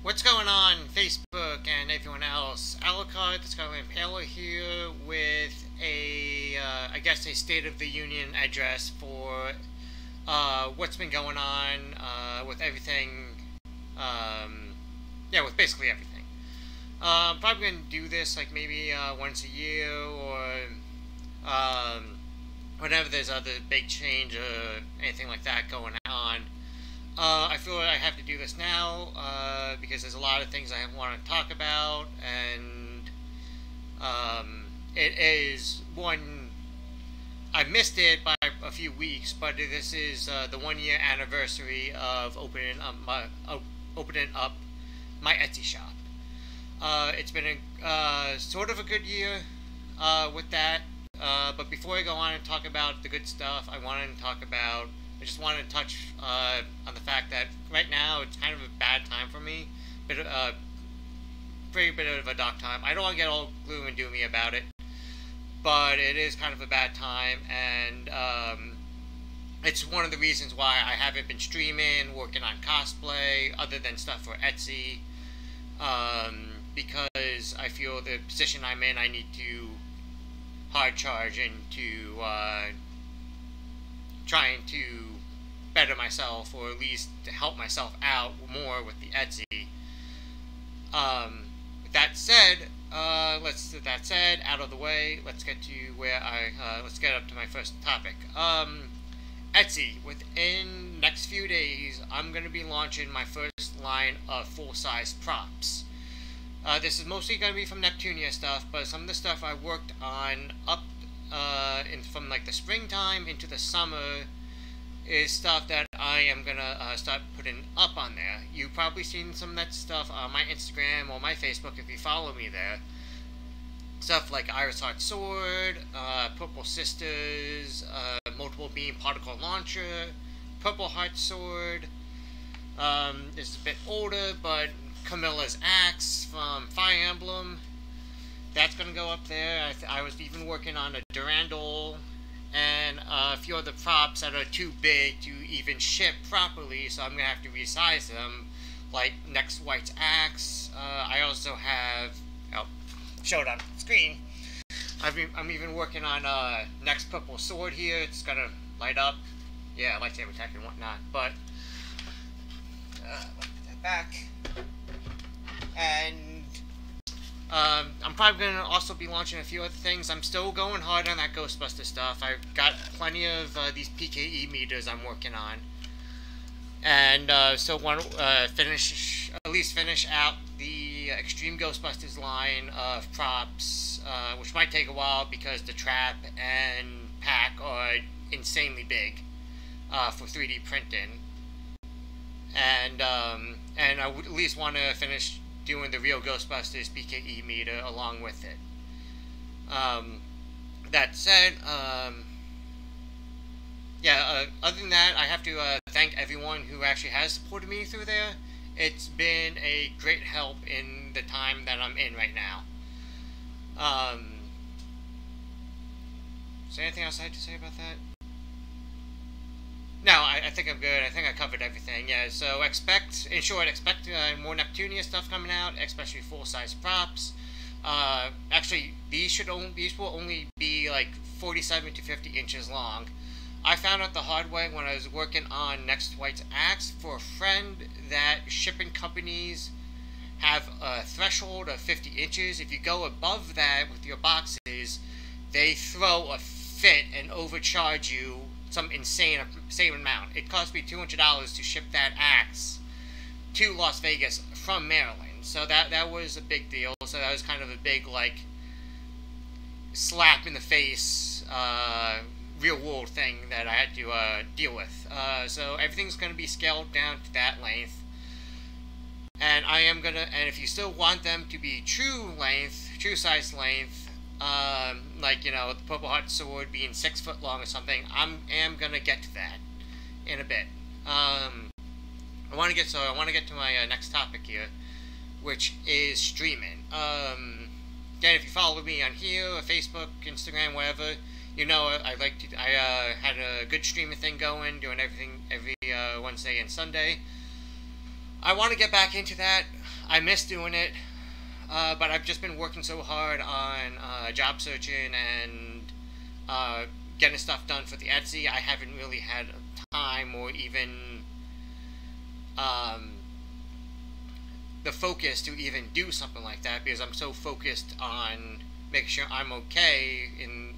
What's going on, Facebook and everyone else? Alucard, TheScarletImpaler here with I guess a State of the Union address for what's been going on with everything, yeah, with basically everything. Probably going to do this like maybe once a year or whenever there's other big change or anything like that going on. I feel like I have to do this now because there's a lot of things I want to talk about, and it is one. I missed it by a few weeks, but this is the 1 year anniversary of opening up my Etsy shop. It's been a sort of a good year with that, but before I go on and talk about the good stuff, I just wanted to touch on the fact that right now it's kind of a bad time for me, pretty bit of a dark time. I don't want to get all gloom and doomy about it, but it is kind of a bad time, and it's one of the reasons why I haven't been streaming, working on cosplay, other than stuff for Etsy, because I feel the position I'm in, I need to hard charge into trying to better myself, or at least to help myself out more with the Etsy. With that said, out of the way, let's get to let's get up to my first topic. Etsy. Within next few days, I'm going to be launching my first line of full-size props. This is mostly going to be from Neptunia stuff, but some of the stuff I worked on from like the springtime into the summer is stuff that I am gonna start putting up on there. You've probably seen some of that stuff on my Instagram or my Facebook if you follow me there. Stuff like Iris Heart Sword, Purple Sisters, Multiple Beam Particle Launcher, Purple Heart Sword. This is a bit older, but Camilla's Axe from Fire Emblem. That's going to go up there. I was even working on a Durandal and a few other props that are too big to even ship properly, so I'm going to have to resize them, like Next White's Axe. I also have, showed on screen, I'm even working on Next Purple Sword here. It's going to light up. Yeah, lightsaber tech and whatnot, but let me put that back. And I'm probably going to also be launching a few other things. I'm still going hard on that Ghostbuster stuff. I've got plenty of these PKE meters I'm working on. And still want to at least finish out the Extreme Ghostbusters line of props, which might take a while because the trap and pack are insanely big for 3D printing. And I would at least want to finish doing the real Ghostbusters PKE meter along with it. That said, other than that, I have to thank everyone who actually has supported me through there. It's been a great help in the time that I'm in right now. Is there anything else I had to say about that? No, I think I'm good. I think I covered everything. Yeah, so expect more Neptunia stuff coming out, especially full-size props. Actually, these will only be like 47 to 50 inches long. I found out the hard way when I was working on Next White's Axe for a friend that shipping companies have a threshold of 50 inches. If you go above that with your boxes, they throw a fit and overcharge you some insane amount. It cost me $200 to ship that axe to Las Vegas from Maryland. So that was a big deal. So that was kind of a big, like, slap in the face, real world thing that I had to deal with. So everything's going to be scaled down to that length. And and if you still want them to be true size length, like, the Purple Heart Sword being 6 foot long or something, I am gonna get to that in a bit. I want to get to my next topic here, which is streaming. Again, if you follow me on here, or Facebook, Instagram, whatever, I had a good streaming thing going, doing everything every Wednesday and Sunday. I want to get back into that. I miss doing it, but I've just been working so hard on job searching and getting stuff done for the Etsy. I haven't really had time or even um, the focus to even do something like that, because I'm so focused on making sure I'm okay in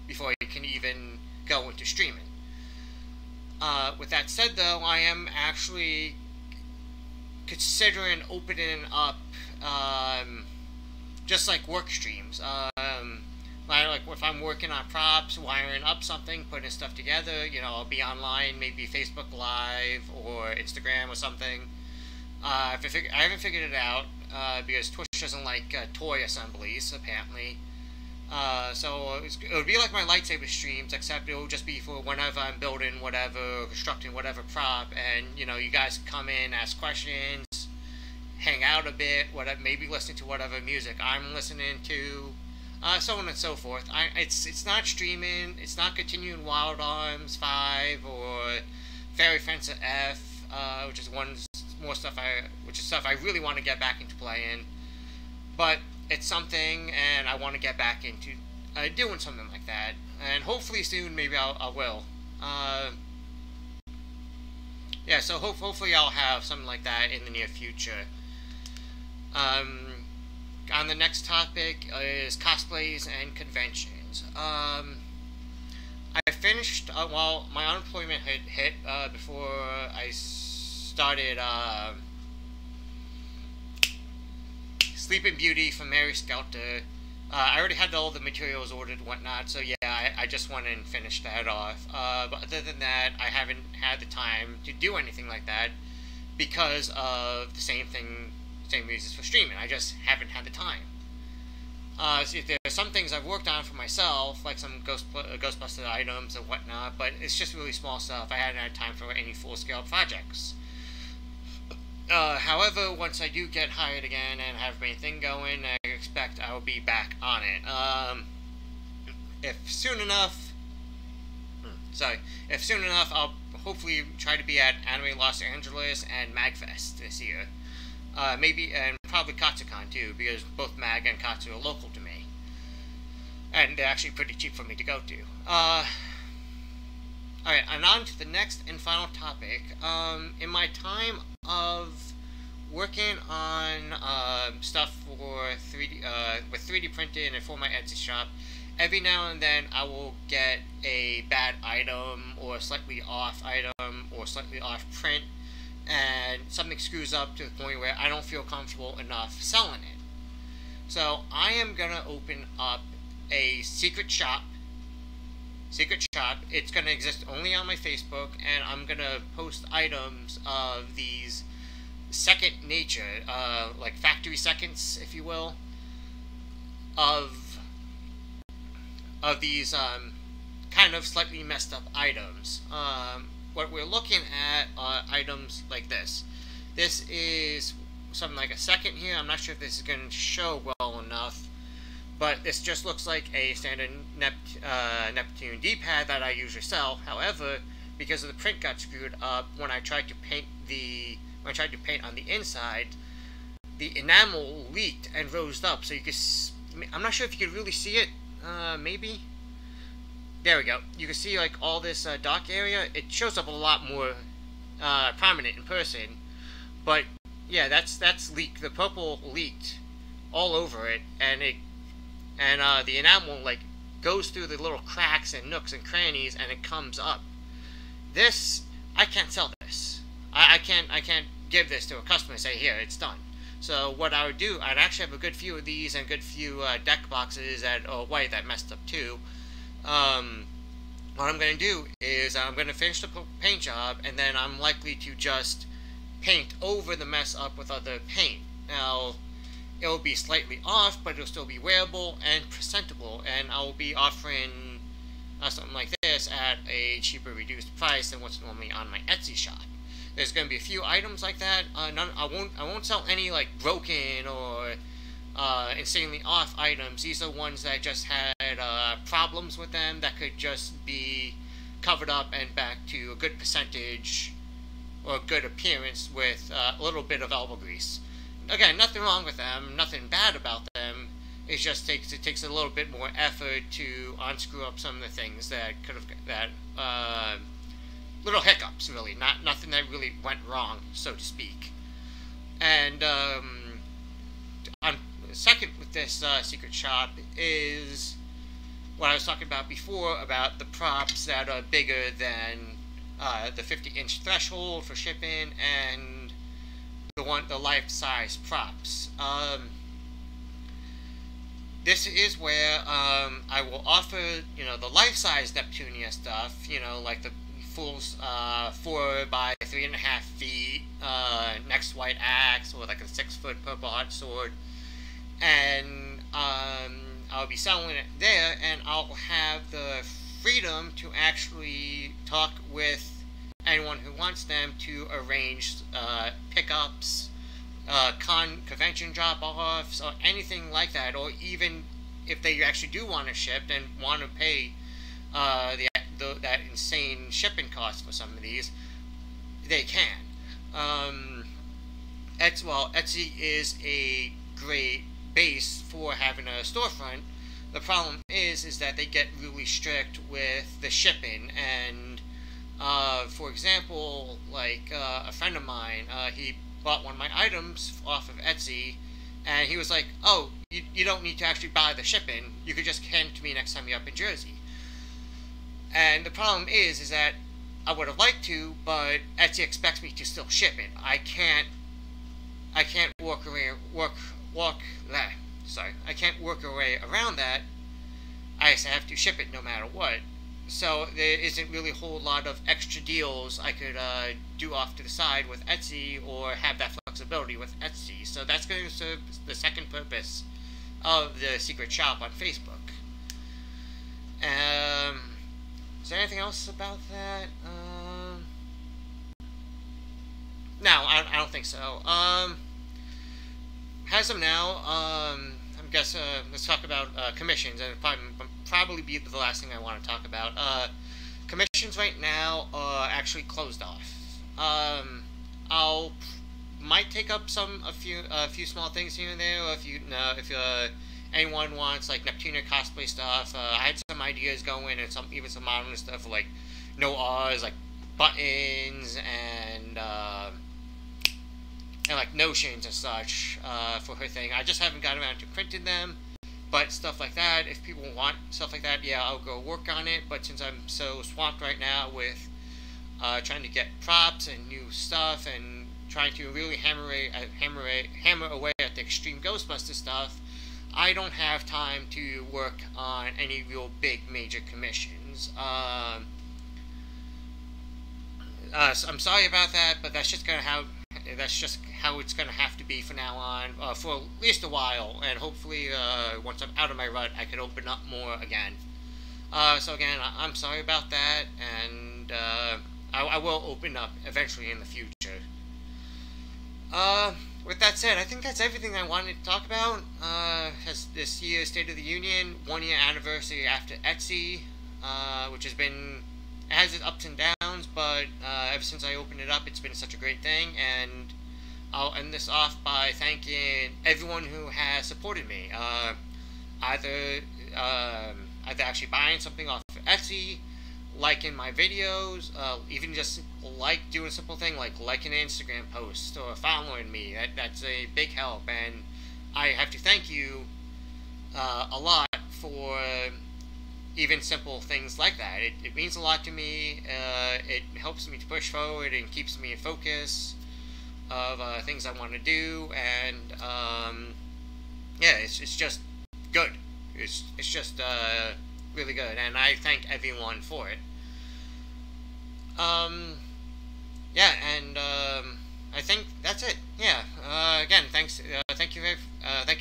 before I can even go into streaming. With that said, though, I am actually considering opening up just like work streams. Like if I'm working on props, wiring up something, putting stuff together, I'll be online, maybe Facebook Live or Instagram or something. I haven't figured it out because Twitch doesn't like toy assemblies, apparently. So it would be like my lightsaber streams, except it will just be for whenever I'm building whatever, constructing whatever prop, and you guys come in, ask questions, hang out a bit, maybe listening to whatever music I'm listening to, so on and so forth. It's not streaming, it's not continuing Wild Arms 5 or Fairy Fencer F, which is stuff I really want to get back into playing, but it's something, and I want to get back into doing something like that, and hopefully soon maybe I will. Yeah, so hopefully I'll have something like that in the near future. On the next topic is cosplays and conventions. I finished, my unemployment had hit before I started Sleeping Beauty from Mary Skelter. I already had all the materials ordered and whatnot, so yeah, I just went and finished that off. But other than that, I haven't had the time to do anything like that because of the same reasons for streaming. I just haven't had the time. So there are some things I've worked on for myself, like some Ghostbuster items and whatnot, but it's just really small stuff. I hadn't had time for any full-scale projects. However, once I do get hired again and have my thing going, I expect I will be back on it. If soon enough, I'll hopefully try to be at Anime Los Angeles and MagFest this year. Maybe, and probably Katsucon too, because both Mag and Katsu are local to me. And they're actually pretty cheap for me to go to. Alright, and on to the next and final topic. In my time of working on stuff for 3D, with 3D printing and for my Etsy shop, every now and then I will get a bad item or a slightly off item or slightly off print, and something screws up to the point where I don't feel comfortable enough selling it. So I am gonna open up a secret shop. It's gonna exist only on my Facebook, and I'm gonna post items of these second nature, like factory seconds, if you will, of these kind of slightly messed up items. What we're looking at are items like this. This is something like a second here. I'm not sure if this is going to show well enough, but this just looks like a standard Neptune D-pad that I usually sell. However, because of the print got screwed up when I tried to paint on the inside, the enamel leaked and rose up. So you could, I'm not sure if you could really see it. Maybe. There we go. You can see like all this dark area. It shows up a lot more prominent in person, but yeah, that's leaked. The purple leaked all over it, and the enamel like goes through the little cracks and nooks and crannies, and it comes up. This, I can't sell this. I can't give this to a customer and say, here, it's done. So what I would do, I'd actually have a good few of these and a good few deck boxes that are white that messed up too. What I'm going to do is I'm going to finish the paint job, and then I'm likely to just paint over the mess up with other paint. Now, it'll be slightly off, but it'll still be wearable and presentable, and I'll be offering something like this at a cheaper reduced price than what's normally on my Etsy shop. There's going to be a few items like that. I won't sell any like broken or insanely off items. These are ones that just had problems with them that could just be covered up and back to a good percentage or good appearance with a little bit of elbow grease. Again, nothing wrong with them, nothing bad about them. It just takes a little bit more effort to unscrew up some of the things that little hiccups, really, nothing that really went wrong, so to speak. And second with this secret shop is what I was talking about before about the props that are bigger than the 50-inch threshold for shipping, and the life-size props. This is where I will offer, the life-size Neptunia stuff, like the full 4 by 3.5 feet next white axe, or like a 6-foot purple heart sword, and I'll be selling it there, and I'll have the freedom to actually talk with anyone who wants them to arrange pickups, convention drop-offs, or anything like that, or even if they actually do want to ship and want to pay that insane shipping cost for some of these, they can. Etsy is a great base for having a storefront. The problem is that they get really strict with the shipping, and for example, like a friend of mine, he bought one of my items off of Etsy, and he was like, "Oh, you don't need to actually buy the shipping. You could just hand it to me next time you're up in Jersey." And the problem is that I would have liked to, but Etsy expects me to still ship it. I can't work a way around that. I have to ship it no matter what. So there isn't really a whole lot of extra deals I could do off to the side with Etsy, or have that flexibility with Etsy. So that's going to serve the second purpose of the secret shop on Facebook. Is there anything else about that? No, I don't think so. As of now, I guess let's talk about commissions, and it'll probably be the last thing I want to talk about. Commissions right now are actually closed off. Might take up a few small things here and there, or if anyone wants like Neptunia cosplay stuff. I had some ideas going, and even some modern stuff like no R's, like buttons and like notions and such for her thing. I just haven't gotten around to printing them, but stuff like that, if people want stuff like that, yeah, I'll go work on it. But since I'm so swamped right now with trying to get props and new stuff, and trying to really hammer away at the Extreme Ghostbuster stuff, I don't have time to work on any real big major commissions. So I'm sorry about that, but that's just how it's gonna have to be for now on, for at least a while, and hopefully once I'm out of my rut, I can open up more again. So again, I'm sorry about that, and I will open up eventually in the future. With that said, I think that's everything I wanted to talk about. As this year's State of the Union, 1-year anniversary after Etsy, which has its ups and downs, but ever since I opened it up, it's been such a great thing, and I'll end this off by thanking everyone who has supported me, either actually buying something off of Etsy, liking my videos, even just doing a simple thing like liking an Instagram post or following me. That's a big help, and I have to thank you a lot for even simple things like that. It means a lot to me. It helps me to push forward and keeps me in focus of things I want to do, and yeah, it's just good. It's just really good, and I thank everyone for it. Yeah, and I think that's it. Yeah. Again, thanks. Thank you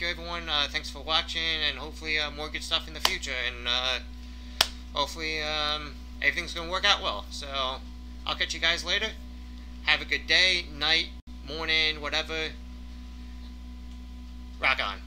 everyone. Thanks for watching, and hopefully more good stuff in the future, and hopefully everything's gonna work out well. So I'll catch you guys later. Have a good day, night, morning, whatever. Rock on.